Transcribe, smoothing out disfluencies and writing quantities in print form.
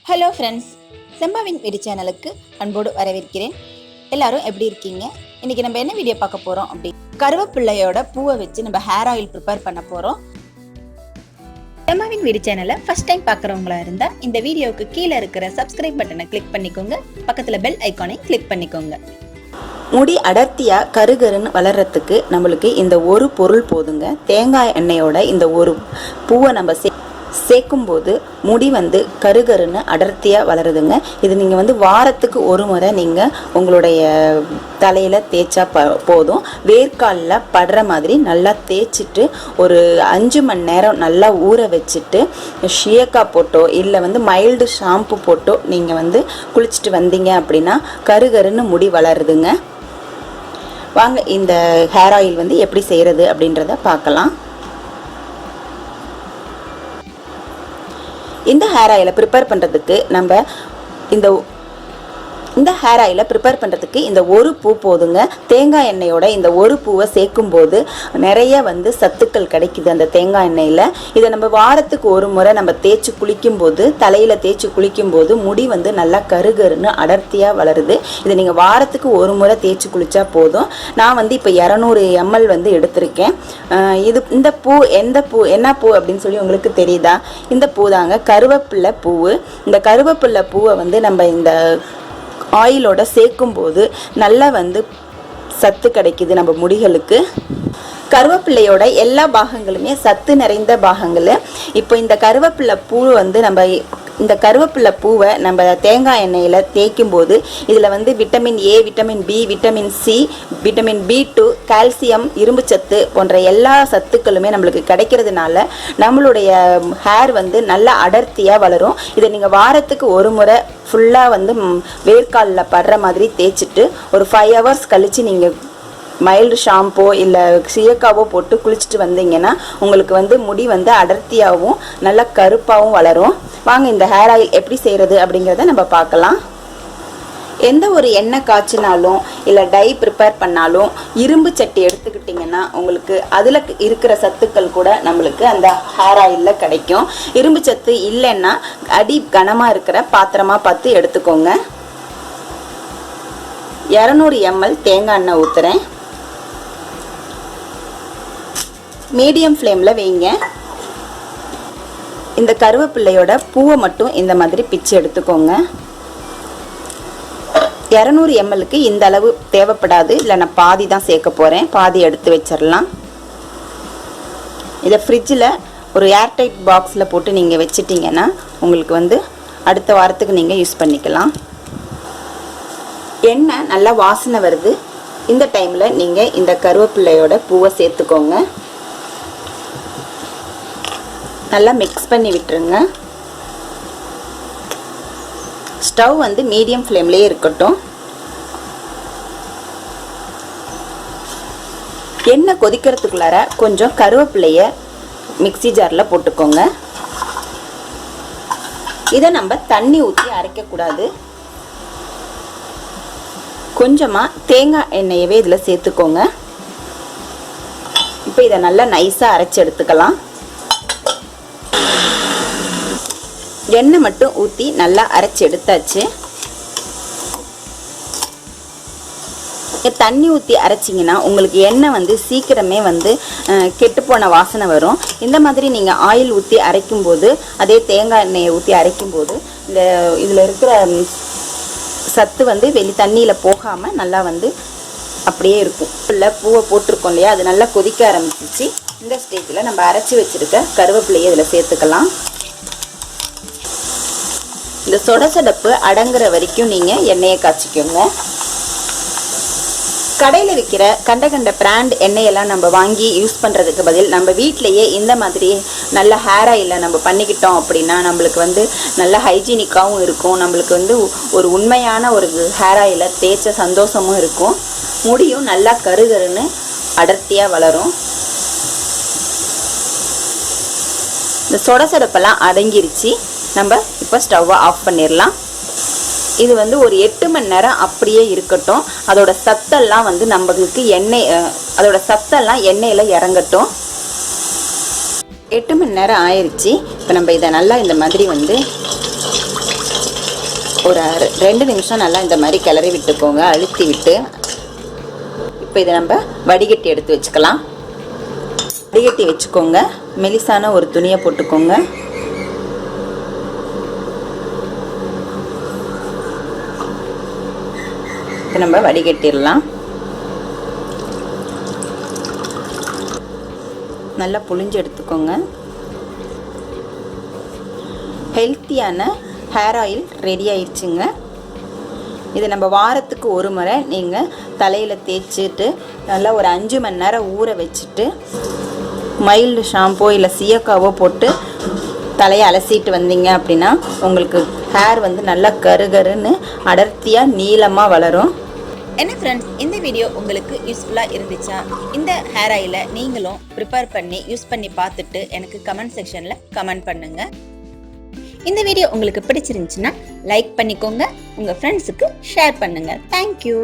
Hello friends, செம்பாவின் வீடு சேனலுக்கு அன்போடு வரவேற்கிறேன். எல்லாரும் எப்படி இருக்கீங்க? இன்னைக்கு நம்ம என்ன வீடியோ பார்க்க போறோம் அப்படி கருவேப்பிள்ளையோட பூவை வச்சு நம்ம ஹேர் ஆயில் ப்ரிப்பேர் பண்ண போறோம். செம்பாவின் வீடு சேனலை ஃபர்ஸ்ட் டைம் பார்க்குறவங்களா இருந்தா இந்த வீடியோவுக்கு கீழே இருக்கிற சப்ஸ்கிரைப் பட்டனை கிளிக் பண்ணிக்கோங்க. பக்கத்துல பெல் ஐக்கானை கிளிக் பண்ணிக்கோங்க. முடி அடர்த்தியா கருகருன்னு வளர்றதுக்கு நம்மளுக்கு இந்த ஒரு பொருள் போதுங்க. தேங்காய் எண்ணெயோட இந்த ஒரு பூவை நம்ம சேர்க்கும்போது முடி கருகருன்னு அடர்த்தியாக வளருதுங்க. இது நீங்கள் வாரத்துக்கு ஒரு முறை நீங்கள் உங்களுடைய தலையில் தேய்ச்சா போதும். வேர்க்காலில் படுற மாதிரி நல்லா தேய்ச்சிட்டு ஒரு 5 மணி நேரம் நல்லா ஊற வச்சுட்டு ஷியக்கா போட்டோ இல்லை மைல்டு ஷாம்பு போட்டோ நீங்கள் குளிச்சுட்டு வந்தீங்க அப்படின்னா கருகருன்னு முடி வளருதுங்க. வாங்க இந்த ஹேர் ஆயில் எப்படி செய்கிறது அப்படின்றத பார்க்கலாம். இந்த ஹேர் ஆயிலை ப்ரிப்பேர் பண்ணுறதுக்கு இந்த ஹேர் ஆயிலை ப்ரிப்பேர் பண்ணுறதுக்கு இந்த ஒரு பூ போதுங்க. தேங்காய் எண்ணெயோட இந்த ஒரு பூவை சேர்க்கும்போது நிறைய சத்துக்கள் கிடைக்குது அந்த தேங்காய் எண்ணெயில். இதை நம்ம வாரத்துக்கு ஒரு முறை நம்ம தேய்ச்சி குளிக்கும்போது, தலையில் தேய்ச்சி குளிக்கும்போது முடி நல்லா கருகருன்னு அடர்த்தியாக வளருது. இதை நீங்கள் வாரத்துக்கு ஒரு முறை தேய்ச்சி குளித்தா போதும். நான் இப்போ 200 ml எடுத்திருக்கேன். இந்த பூ என்ன பூ அப்படின்னு சொல்லி உங்களுக்கு தெரியுதா? இந்த பூ தாங்க கருவேப்பிள்ளை பூவு. இந்த கருவேப்பிள்ளை பூவை நம்ம இந்த ஆயிலோட சேர்க்கும்போது நல்லா சத்து கிடைக்குது நம்ம முடிகளுக்கு. கருவேப்பிள்ளையோட எல்லா பாகங்களுமே சத்து நிறைந்த பாகங்கள். இப்போ இந்த கருவேப்பிள்ளை பூ நம்ம இந்த கருவேப்பிள்ளை பூவை நம்ம தேங்காய் எண்ணெயில் தேய்க்கும் போது இதில் vitamin A, vitamin B, vitamin C, vitamin B2, calcium, இரும்புச்சத்து போன்ற எல்லா சத்துக்களுமே நம்மளுக்கு கிடைக்கிறதுனால நம்மளுடைய ஹேர் நல்லா அடர்த்தியாக வளரும். இதை நீங்கள் வாரத்துக்கு ஒரு முறை ஃபுல்லாக வேர்க்காலில் படுற மாதிரி தேய்ச்சிட்டு ஒரு 5 hours கழித்து நீங்கள் மைல்டு ஷாம்போ இல்லை சீயக்காவோ போட்டு குளிச்சுட்டு வந்தீங்கன்னா உங்களுக்கு முடி அடர்த்தியாகவும் நல்லா கருப்பாகவும் வளரும். வாங்க இந்த ஹேர் ஆயில் எப்படி செய்கிறது அப்படிங்கிறத நம்ம பார்க்கலாம். எந்த ஒரு எண்ணெய் காய்ச்சினாலும் இல்லை டை ப்ரிப்பேர் பண்ணாலும் இரும்பு சட்டி எடுத்துக்கிட்டிங்கன்னா உங்களுக்கு அதில் இருக்கிற சத்துக்கள் கூட நம்மளுக்கு அந்த ஹேர் ஆயிலில் கிடைக்கும். இரும்பு சத்து இல்லைன்னா அடி கனமாக இருக்கிற பாத்திரமாக பார்த்து எடுத்துக்கோங்க. 200 ml தேங்காய் எண்ணெய் ஊற்றுறேன். மீடியம் ஃப்ளேமில் வைங்க. இந்த கருவேப்பிள்ளையோட பூவை மட்டும் இந்த மாதிரி பிச்சு எடுத்துக்கோங்க. 200 mlக்கு இந்த அளவு தேவைப்படாது. இல்லை நான் பாதி தான் சேர்க்க போகிறேன். பாதி எடுத்து வச்சிடலாம். இதை ஃப்ரிட்ஜில் ஒரு ஏர்டைட் பாக்ஸில் போட்டு நீங்கள் வச்சிட்டிங்கன்னா உங்களுக்கு அடுத்த வாரத்துக்கு நீங்கள் யூஸ் பண்ணிக்கலாம். எண்ணெய் நல்லா வாசனை வருது. இந்த டைமில் நீங்கள் இந்த கருவேப்பிள்ளையோட பூவை சேர்த்துக்கோங்க. நல்லா மிக்ஸ் பண்ணி விட்டுருங்க. ஸ்டவ் மீடியம் ஃப்ளேம்லேயே இருக்கட்டும். எண்ணெய் கொதிக்கிறதுக்குள்ளார கொஞ்சம் கருவேப்பிலையை மிக்ஸி ஜாரில் போட்டுக்கோங்க. இதை நம்ம தண்ணி ஊற்றி அரைக்கக்கூடாது. கொஞ்சமாக தேங்காய் எண்ணெயவே இதில் சேர்த்துக்கோங்க. இப்போ இதை நல்லா நைஸாக அரைச்சி எடுத்துக்கலாம். எண்ணெய் மட்டும் ஊற்றி நல்லா அரைச்சி எடுத்தாச்சு. தண்ணி ஊற்றி அரைச்சிங்கன்னா உங்களுக்கு எண்ணெய் சீக்கிரமே கெட்டுப்போன வாசனை வரும். இந்த மாதிரி நீங்கள் ஆயில் ஊற்றி அரைக்கும்போது, அதே தேங்காய் எண்ணெயை ஊற்றி அரைக்கும்போது இதில் இருக்கிற சத்து வெளி தண்ணியில் போகாமல் நல்லா அப்படியே இருக்கும். இல்லை பூவை போட்டிருக்கோம் இல்லையா, அது நல்லா கொதிக்க ஆரம்பிச்சிச்சு. இந்த ஸ்டேஜில் நம்ம அரைச்சி வச்சுருக்க கருவேப்பிலையை இதில் சேர்த்துக்கலாம். இந்த சொடசடப்பு அடங்குற வரைக்கும் நீங்கள் எண்ணெயை காய்ச்சிக்கோங்க. கடையில் விற்கிற கண்ட பிராண்ட் எண்ணெயெல்லாம் நம்ம வாங்கி யூஸ் பண்ணுறதுக்கு பதில் நம்ம வீட்டிலையே இந்த மாதிரி நல்ல ஹேர் ஆயிலை நம்ம பண்ணிக்கிட்டோம் அப்படின்னா நம்மளுக்கு நல்ல ஹைஜீனிக்காகவும் இருக்கும். நம்மளுக்கு ஒரு உண்மையான ஒரு ஹேர் ஆயிலை தேய்ச்ச சந்தோஷமும் இருக்கும். முடியும் நல்லா கருகருன்னு அடர்த்தியாக வளரும். இந்த சொடசடப்பெல்லாம் அடங்கிருச்சு. நம்ம இப்போ ஸ்டவ்வை ஆஃப் பண்ணிடலாம். இது ஒரு 8 மணி நேரம் அப்படியே இருக்கட்டும். அதோட சத்தெல்லாம் நம்மளுக்கு அதோட சத்தெல்லாம் எண்ணெயில் இறங்கட்டும். 8 மணி நேரம் ஆயிடுச்சு. இப்போ நம்ம இதை நல்லா இந்த மாதிரி ஒரு 2 நிமிஷம் நல்லா இந்த மாதிரி கிளறி விட்டுக்கோங்க, அழுத்தி விட்டு. இப்போ இதை நம்ம வடிகட்டி எடுத்து வச்சுக்கலாம். வடிகட்டி வச்சுக்கோங்க. மெலிசான ஒரு துணியை போட்டுக்கோங்க. இப்போ நம்ம வடிகட்டிடலாம். நல்லா புழிஞ்சு எடுத்துக்கோங்க. ஹெல்த்தியான ஹேர் ஆயில் ரெடி ஆயிடுச்சுங்க. இதை நம்ம வாரத்துக்கு ஒரு முறை நீங்கள் தலையில் தேய்ச்சிட்டு நல்லா ஒரு 5 மணி நேரம் ஊற வச்சுட்டு மைல்டு ஷாம்போ இல்லை சீயக்காவோ போட்டு தலையை அலசிட்டு வந்தீங்க அப்படின்னா உங்களுக்கு ஹேர் வந்து நல்லா கருகருன்னு அடர்த்தியாக நீளமாக வளரும். என்ன ஃப்ரெண்ட்ஸ், இந்த வீடியோ உங்களுக்கு யூஸ்ஃபுல்லாக இருந்துச்சா? இந்த ஹேர் ஆயிலை நீங்களும் ப்ரிப்பேர் பண்ணி யூஸ் பண்ணி பார்த்துட்டு எனக்கு கமெண்ட் செக்ஷனில் கமெண்ட் பண்ணுங்க. இந்த வீடியோ உங்களுக்கு பிடிச்சிருந்துச்சுன்னா லைக் பண்ணிக்கோங்க, உங்கள் ஃப்ரெண்ட்ஸுக்கு ஷேர் பண்ணுங்க. தேங்க்யூ.